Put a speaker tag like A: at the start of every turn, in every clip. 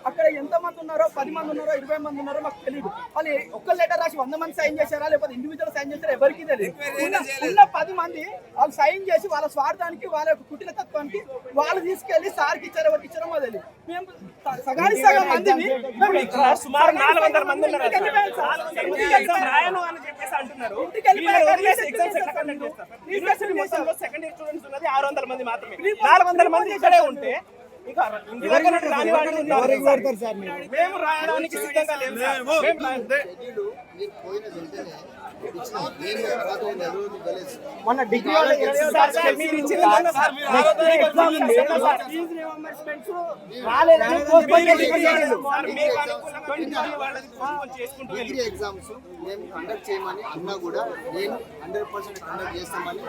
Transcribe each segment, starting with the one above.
A: అక్కడ ఎంత మంది ఉన్నారో 10 మంది ఉన్నారో 20 మంది ఉన్నారో మాకు తెలియదు. వాళ్ళు ఒక్క లెటర్ రాసి 100 మంది సైన్ చేశారా లేకపోతే ఇండివిజువల్ సైన్ చేశారా ఎవరికి తెలియదు. ఉన్న 10 మంది వాళ్ళు సైన్ చేసి వాళ్ళ స్వార్థానికి వాళ్ళ యొక్క కుటిల తత్వానికి వాళ్ళు తీసుకెళ్లి సార్కి ఇచ్చారు, ఎవరికి ఇచ్చారో మాకు తెలియదు. మేము సగానికి సగం మందిని
B: సుమారు 400 మంది ఉన్నారు. సెకండ్ ఇయర్ స్టూడెంట్స్ ఉన్నది 600 మంది మాత్రమే. 400 మంది ఇక్కడే ఉంటే మేము రాయడానికి సిద్ధంగా లేము.
A: మొన్న డిగ్రీ
C: ఎగ్జామ్స్ మేము కండక్ట్ చేయమని అన్నా కూడా నేను 100% కండక్ట్ చేస్తామని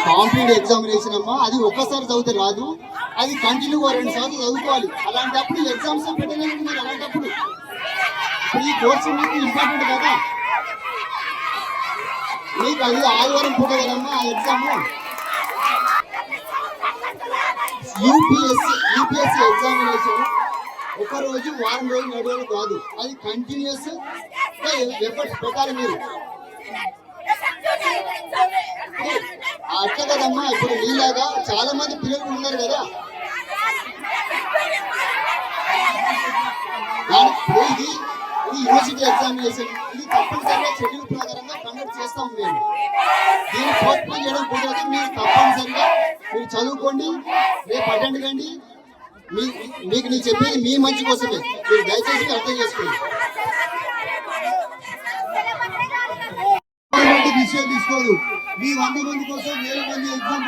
C: కాంపిటేటివ్ ఎగ్జామినేషన్ అమ్మా, అది ఒక్కసారి చదివితే రాదు, అది కంటిన్యూగా 2 సార్లు చదువుకోవాలి. అలాంటప్పుడు ఎగ్జామ్స్ పెట్టలేకుంటున్నారు. అలాంటప్పుడు ఈ కోర్సు మీకు ఇంపార్టెంట్ కదా, మీకు అది ఆదివారం పూట కదమ్మా ఆ ఎగ్జామ్. యూపీఎస్సీ ఎగ్జామినేషన్ ఒక రోజు వారం రోజులు నడవడం కాదు, అది కంటిన్యూస్ ఎఫర్ట్స్ పెట్టాలి మీరు. అట్లా కదమ్మా, ఇప్పుడు మీలాగా చాలా మంది పిల్లలు ఉన్నారు కదా, ఇది యూనివర్సిటీ ఎగ్జామినేషన్, ఇది తప్పనిసరిగా షెడ్యూల్ ప్రకారంగా కండక్ట్ చేస్తాం. మేము దీన్ని పోస్ట్పోన్ చేయడం కుదరదు. మీరు తప్పనిసరిగా మీరు చదువుకోండి, రేపు అటెండ్ కండి. మీకు నేను చెప్పేది మీ మంచి కోసమే, మీరు దయచేసి అర్థం చేసుకోండి. విషయం తీసుకోదు, మీ 100 మంది కోసం 1000 మంది ఎగ్జామ్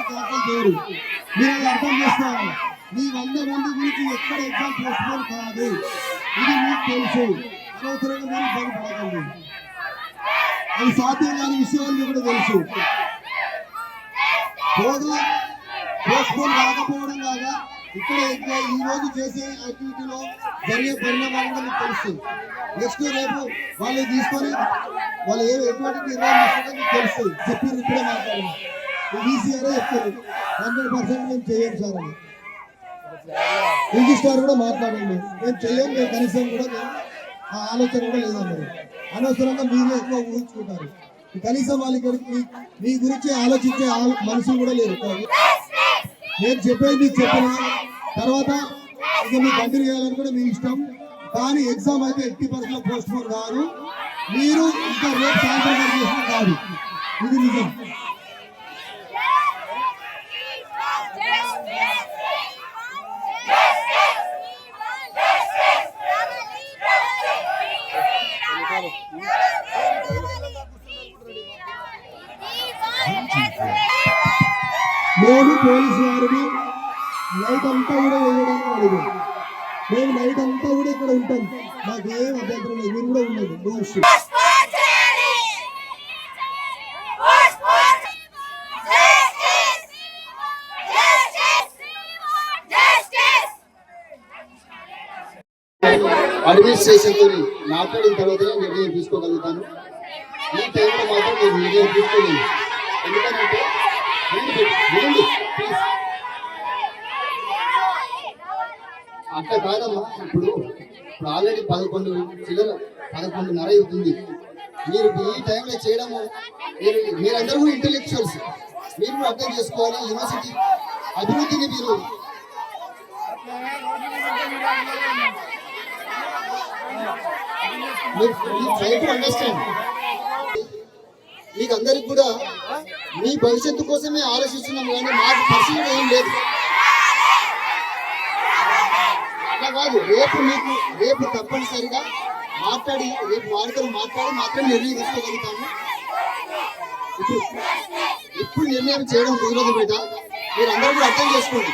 C: క్యాన్సిల్ చేయరు. మీరు అది అర్థం చేసుకోవాలి. మీ 100 మంది గురించి ఎక్కడ ఎగ్జామ్ పోస్ట్పోన్ కాదు, ఇది మీకు తెలుసు. అనవసరంగా మీరు ఇబ్బంది పడకండి, అది సాధ్యం కాని విషయాలు మీకు కూడా తెలుసు. పోస్ట్పోన్ కాకపోవడం కాగా ఇక్కడ ఈ రోజు చేసే యాక్టివిటీలో జరిగే పరిణామాలను మీకు తెలుస్తుంది. నెక్స్ట్ రేపు వాళ్ళు తీసుకొని వాళ్ళు ఎటువంటి నిర్ణయం తీసుకుంటే మీకు తెలుస్తుంది. చెప్పి ఇప్పుడే మాట్లాడారు, ఈసీఆరే చెప్తారు 100% మేము చెయ్యం సార్ అని. రిజిస్ట్రార్ కూడా మాట్లాడండి, మేము చెయ్యం, మేము కనీసం కూడా ఆ ఆలోచన కూడా లేదన్నారు. అనవసరంగా మీరే ఎక్కువ ఊహించుకుంటారు. కనీసం వాళ్ళకి మీ గురించి ఆలోచించే మనుషులు కూడా లేరు. నేను చెప్పేది మీకు చెప్పిన తర్వాత ఇక మీకు కంటిన్యూ చేయాలని కూడా మీ ఇష్టం. కానీ ఎగ్జామ్ అయితే 80% పోస్ట్పోన్ కాదు, మీరు ఇంకా రేపు సాయంత్రం చేసిన కాదు, ఇది నిజం. మేము పోలీసు వారిని నైట్ అంతా కూడా వేయడానికి అడిగాం. మేము నైట్ అంతా కూడా ఇక్కడ ఉంటాం, మాకు ఏం అభ్యంతరం లేదు, మీరు కూడా ఉండదు. అడ్మినిస్ట్రేషన్ తో మాట్లాడిన తర్వాత నిర్ణయం తీసుకోగలుగుతాను. ఈ టైంలో మాత్రం నేను నిర్ణయం తీసుకోలేదు. ఎందుకంటే వినండి, please. అట్లా కాదమ్మా, ఇప్పుడు ఆల్రెడీ 11:30 అవుతుంది. మీరు ఈ టైంలో చేయడము, మీరందరూ కూడా ఇంటెలెక్చువల్స్, మీరు కూడా అర్థం చేసుకోవాలి. యూనివర్సిటీ అభివృద్ధిని మీరు ట్రై టు అండర్స్టాండ్. మీకు అందరికి కూడా మీ భవిష్యత్తు కోసమే ఆలోచిస్తున్నాం, కానీ మాకు పర్సనల్గా ఏం లేదు. అట్లా కాదు, రేపు తప్పనిసరిగా మాట్లాడి, రేపు వారితో మాట్లాడి మాత్రమే నిర్ణయం తీసుకోగలుగుతాము. ఇప్పుడు నిర్ణయం చేయడం కుదరదు బిడ్డ, మీరు అందరూ కూడా అర్థం చేసుకోండి.